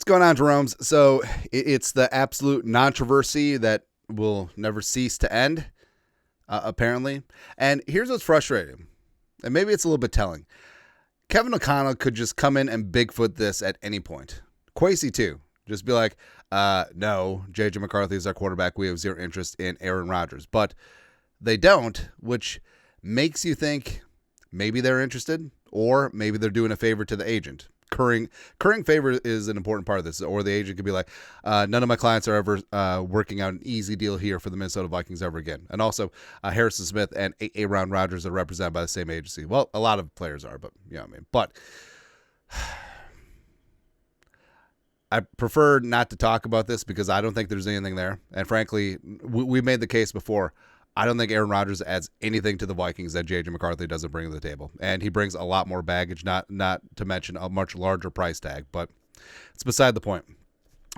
going on, Jerome's? So it's the absolute non-troversy that will never cease to end, apparently. And here's what's frustrating, and maybe it's a little bit telling. Kevin O'Connell could just come in and Bigfoot this at any point. Kwesi, too. Just be like, no, J.J. McCarthy is our quarterback. We have zero interest in Aaron Rodgers. But they don't, which makes you think maybe they're interested, or maybe they're doing a favor to the agent. Currying favor is an important part of this, or the agent could be like, none of my clients are ever working out an easy deal here for the Minnesota Vikings ever again. And also, Harrison Smith and Aaron Rodgers are represented by the same agency. Well, a lot of players are, but you know what I mean. But I prefer not to talk about this because I don't think there's anything there. And frankly, we made the case before. I don't think Aaron Rodgers adds anything to the Vikings that J.J. McCarthy doesn't bring to the table. And he brings a lot more baggage, not to mention a much larger price tag. But it's beside the point.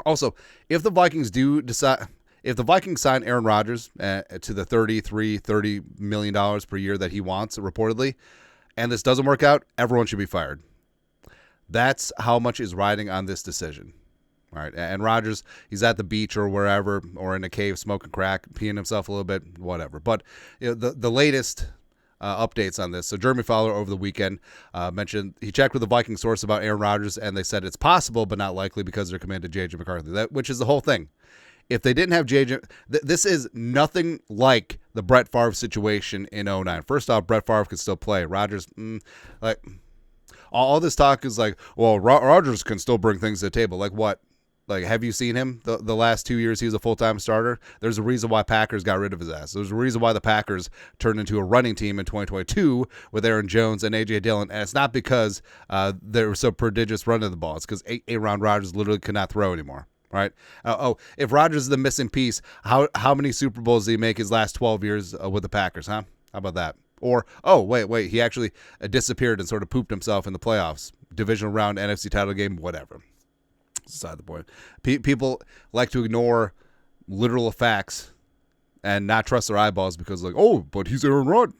Also, if the Vikings sign Aaron Rodgers to the $30 million per year that he wants, reportedly, and this doesn't work out, everyone should be fired. That's how much is riding on this decision. All right, and Rodgers, he's at the beach or wherever, or in a cave smoking crack, peeing himself a little bit, whatever. But you know, the latest updates on this. So Jeremy Fowler over the weekend mentioned he checked with the Viking source about Aaron Rodgers, and they said it's possible but not likely because they're committed to J.J. McCarthy. Which is the whole thing. If they didn't have J.J., this is nothing like the Brett Favre situation in 2009. First off, Brett Favre could still play. Rodgers, like all this talk is like, well, Rodgers can still bring things to the table. Like what? Like, have you seen him the last 2 years he was a full-time starter? There's a reason why Packers got rid of his ass. There's a reason why the Packers turned into a running team in 2022 with Aaron Jones and A.J. Dillon, and it's not because they were so prodigious running the ball. It's because Aaron Rodgers literally could not throw anymore, right? If Rodgers is the missing piece, how many Super Bowls did he make his last 12 years with the Packers, huh? How about that? Or, wait, he actually disappeared and sort of pooped himself in the playoffs. Divisional round, NFC title game, whatever. Beside the point. People like to ignore literal facts and not trust their eyeballs because like, oh, but he's Aaron Rodgers.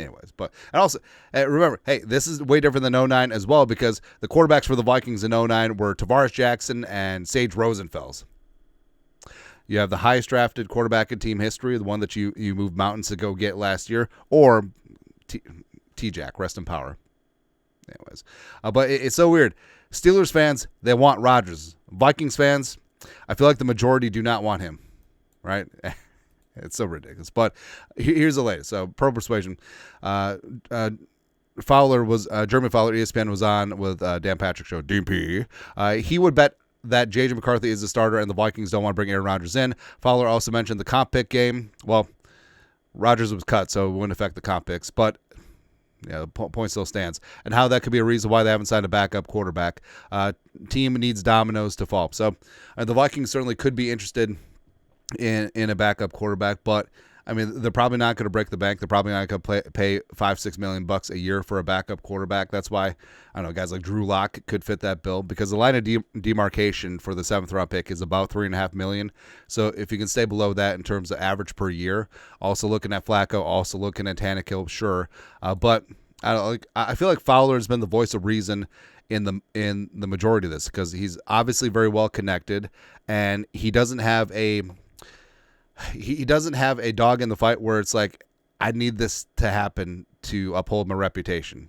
Anyways, and also remember, hey, this is way different than 2009 as well because the quarterbacks for the Vikings in 2009 were Tavares Jackson and Sage Rosenfels. You have the highest drafted quarterback in team history, the one that you moved mountains to go get last year, or T-Jack, rest in power. Anyways, but it's so weird. Steelers fans, they want Rodgers. Vikings fans, I feel like the majority do not want him, right? It's so ridiculous. But here's the latest. So, Pro Persuasion, Jeremy Fowler, ESPN was on with Dan Patrick Show, DP. He would bet that J.J. McCarthy is the starter and the Vikings don't want to bring Aaron Rodgers in. Fowler also mentioned the comp pick game. Well, Rodgers was cut, so it wouldn't affect the comp picks, but yeah, the point still stands. And how that could be a reason why they haven't signed a backup quarterback. Team needs dominoes to fall. So the Vikings certainly could be interested in a backup quarterback, but I mean, they're probably not going to break the bank. They're probably not going to pay $5-6 million a year for a backup quarterback. That's why, I don't know, guys like Drew Lock could fit that bill because the line of demarcation for the 7th round pick is about $3.5 million. So if you can stay below that in terms of average per year, also looking at Flacco, also looking at Tannehill, sure. But I feel like Fowler has been the voice of reason in the majority of this because he's obviously very well connected and he doesn't have a dog in the fight where it's like, I need this to happen to uphold my reputation,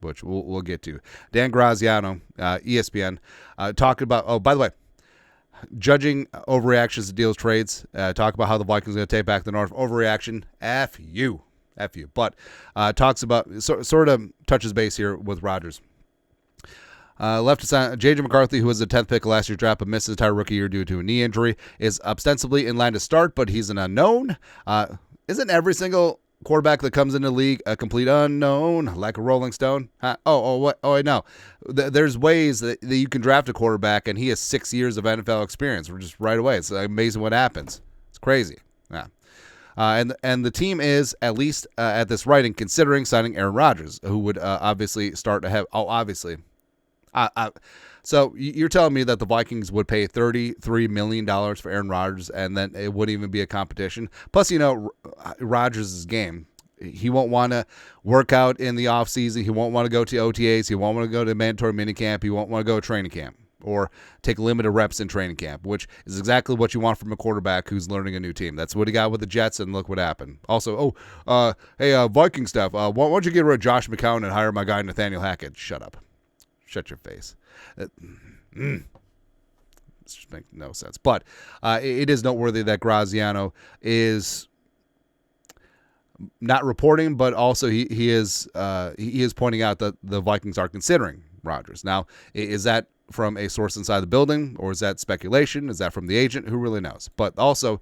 which we'll get to. Dan Graziano, ESPN, talking about, oh, by the way, judging overreactions to deals trades, talk about how the Vikings are going to take back the North. Overreaction, F you. But talks about, sort of touches base here with Rodgers. Left to sign J.J. McCarthy, who was the 10th pick of last year's draft but missed his entire rookie year due to a knee injury, is ostensibly in line to start, but he's an unknown. Isn't every single quarterback that comes into the league a complete unknown, like a Rolling Stone? Huh? I know. There's ways that you can draft a quarterback, and he has 6 years of NFL experience just right away. It's amazing what happens. It's crazy. Yeah. And the team is, at least at this writing, considering signing Aaron Rodgers, who would obviously start to have, obviously. So you're telling me that the Vikings would pay $33 million for Aaron Rodgers and then it wouldn't even be a competition? Plus, Rodgers' game. He won't want to work out in the offseason. He won't want to go to OTAs. He won't want to go to mandatory minicamp. He won't want to go to training camp. or take limited reps in training camp, which is exactly what you want from a quarterback who's learning a new team. That's what he got with the Jets, and look what happened. Also, hey, Viking staff, why don't you get rid of Josh McCown and hire my guy Nathaniel Hackett? Shut up. Shut your face. It just makes no sense. But it is noteworthy that Graziano is not reporting, but also he is pointing out that the Vikings are considering Rodgers. Now, is that from a source inside the building, or is that speculation? Is that from the agent? Who really knows? But also,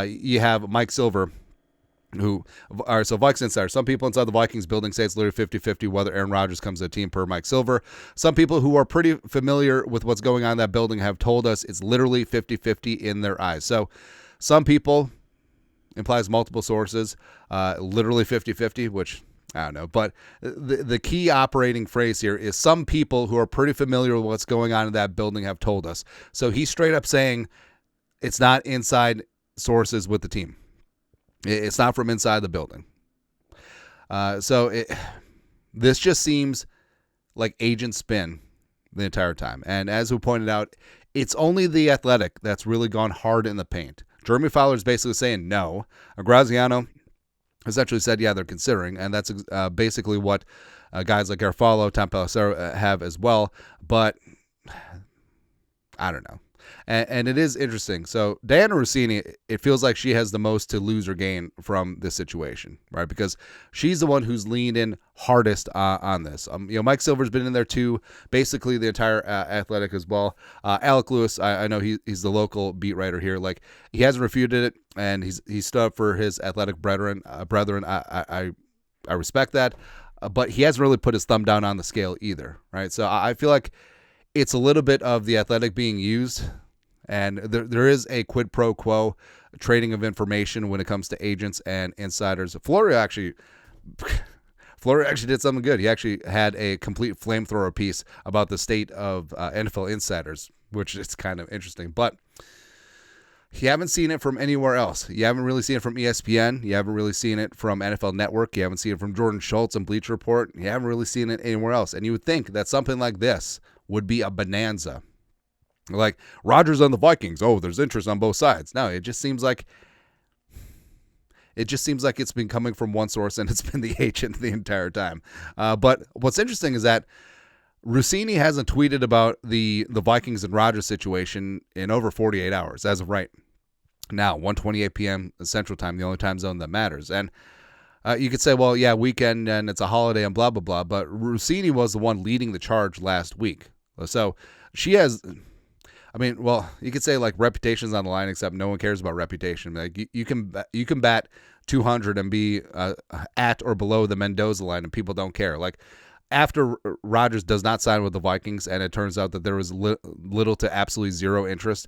you have Mike Silver, so Vikes Insider. Some people inside the Vikings building say it's literally 50-50 whether Aaron Rodgers comes to the team, per Mike Silver. Some people who are pretty familiar with what's going on in that building have told us it's literally 50-50 in their eyes. So some people, implies multiple sources, literally 50-50, which I don't know. But the key operating phrase here is some people who are pretty familiar with what's going on in that building have told us. So he's straight up saying it's not inside sources with the team. It's not from inside the building. This just seems like agent spin the entire time. And as we pointed out, it's only The Athletic that's really gone hard in the paint. Jeremy Fowler's basically saying no. Graziano essentially said, yeah, they're considering, and that's basically what guys like Garfalo, Tom Pelissero have as well. But I don't know. And it is interesting. So Diana Rossini, it feels like she has the most to lose or gain from this situation, right? Because she's the one who's leaned in hardest on this. Mike Silver's been in there too, basically the entire Athletic as well. Alec Lewis, I know he's the local beat writer here. Like, he hasn't refuted it, and he's stood up for his Athletic brethren. I respect that, but he hasn't really put his thumb down on the scale either, right? So I feel like it's a little bit of the Athletic being used, and there is a quid pro quo trading of information when it comes to agents and insiders. Florio actually did something good. He actually had a complete flamethrower piece about the state of NFL insiders, which is kind of interesting. But you haven't seen it from anywhere else. You haven't really seen it from ESPN. You haven't really seen it from NFL Network. You haven't seen it from Jordan Schultz and Bleacher Report. You haven't really seen it anywhere else. And you would think that something like this would be a bonanza. Like, Rodgers on the Vikings. Oh, there's interest on both sides. No, it just seems like it's been coming from one source, and it's been the agent the entire time. But what's interesting is that Rossini hasn't tweeted about the Vikings and Rodgers situation in over 48 hours as of right now, 1:28 p.m. Central Time, the only time zone that matters. And you could say, well, yeah, weekend and it's a holiday and blah, blah, blah. But Rossini was the one leading the charge last week. So she has, you could say like reputation's on the line, except no one cares about reputation. Like you can bat 200 and be at or below the Mendoza line, and people don't care. Like, after Rodgers does not sign with the Vikings, and it turns out that there was little to absolutely zero interest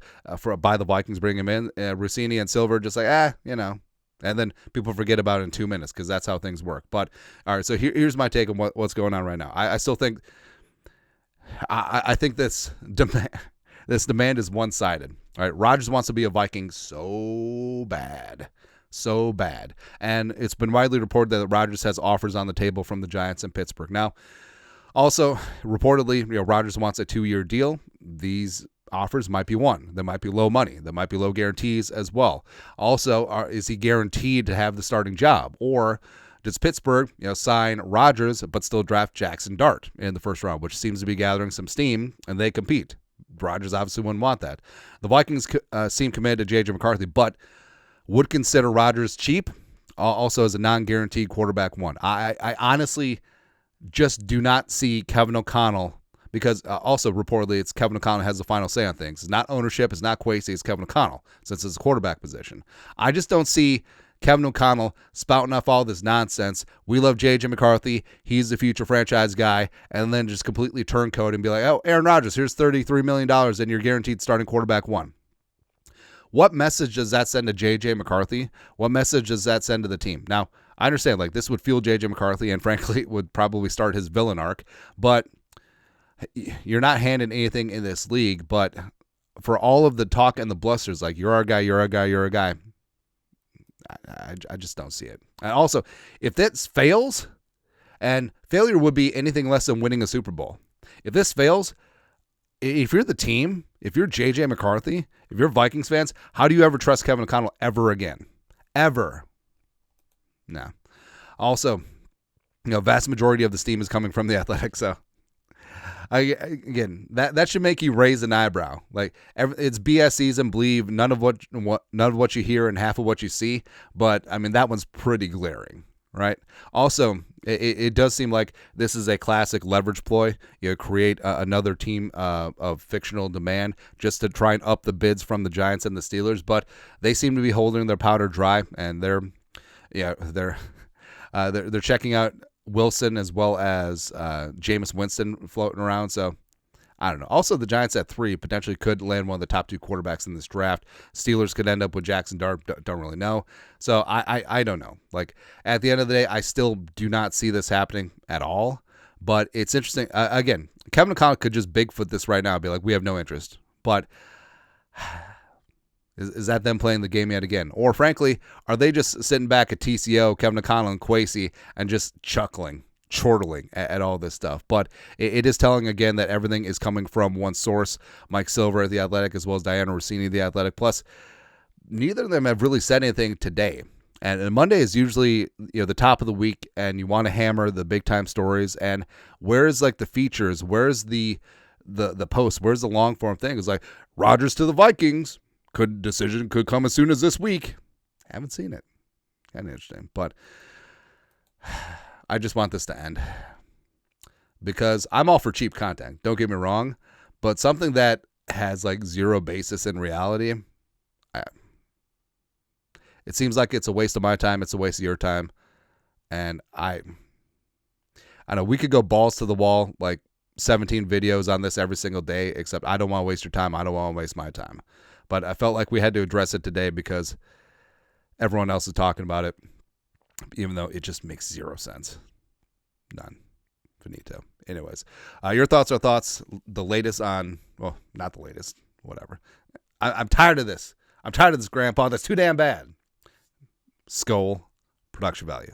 by the Vikings bringing him in, Rossini and Silver just like, and then people forget about it in 2 minutes because that's how things work. But all right, so here's my take on what's going on right now. I still think I think this demand is one-sided. All right, Rodgers wants to be a Viking so bad. And it's been widely reported that Rodgers has offers on the table from the Giants in Pittsburgh. Now, also reportedly, Rodgers wants a 2-year deal. These offers might be one. They might be low money. They might be low guarantees as well. Also, is he guaranteed to have the starting job, or does Pittsburgh, sign Rodgers but still draft Jackson Dart in the first round, which seems to be gathering some steam, and they compete? Rodgers obviously wouldn't want that. The Vikings seem committed to J.J. McCarthy, but would consider Rodgers cheap, also as a non-guaranteed quarterback one. I honestly just do not see Kevin O'Connell, because also reportedly it's Kevin O'Connell has the final say on things. It's not ownership, it's not Kwesi, it's Kevin O'Connell, since it's a quarterback position. I just don't see Kevin O'Connell spouting off all this nonsense. We love J.J. McCarthy. He's the future franchise guy. And then just completely turncoat and be like, oh, Aaron Rodgers, here's $33 million and you're guaranteed starting quarterback one. What message does that send to J.J. McCarthy? What message does that send to the team? Now, I understand, like, this would fuel J.J. McCarthy and, frankly, would probably start his villain arc. But you're not handing anything in this league. But for all of the talk and the blusters, like, you're our guy, you're our guy, you're a guy, I just don't see it. And also, if this fails, and failure would be anything less than winning a Super Bowl. If this fails, if you're the team, if you're JJ McCarthy, if you're Vikings fans, how do you ever trust Kevin O'Connell ever again? Ever. No. Also, vast majority of the steam is coming from the Athletic, so again, that should make you raise an eyebrow. Like, it's BS season. Believe none of what you hear and half of what you see. But I mean, that one's pretty glaring, right? Also, it does seem like this is a classic leverage ploy. Create another team of fictional demand just to try and up the bids from the Giants and the Steelers. But they seem to be holding their powder dry, and they're checking out Wilson as well as Jameis Winston floating around. So I don't know. Also, the Giants at 3 potentially could land one of the top 2 quarterbacks in this draft. Steelers could end up with Jackson Dart. Don't really know. So I don't know. Like, at the end of the day, I still do not see this happening at all. But it's interesting. Again, Kevin O'Connell could just Bigfoot this right now and be like, we have no interest. But is that them playing the game yet again? Or frankly, are they just sitting back at TCO, Kevin O'Connell and Kwesi, and just chortling at all this stuff? But it is telling again that everything is coming from one source, Mike Silver at The Athletic, as well as Diana Rossini at The Athletic. Plus, neither of them have really said anything today. And Monday is usually the top of the week, and you want to hammer the big time stories. And where's like the features? Where's the post? Where's the long form thing? It's like Rodgers to the Vikings. Decision could come as soon as this week. Haven't seen it. Kind of interesting. But I just want this to end. Because I'm all for cheap content. Don't get me wrong. But something that has like zero basis in reality, it seems like it's a waste of my time. It's a waste of your time. And I know we could go balls to the wall, like 17 videos on this every single day, except I don't want to waste your time. I don't want to waste my time. But I felt like we had to address it today because everyone else is talking about it, even though it just makes zero sense. None. Finito. Anyways, your thoughts are thoughts. The latest on, well, not the latest, whatever. I'm tired of this. I'm tired of this, Grandpa. That's too damn bad. Skull production value.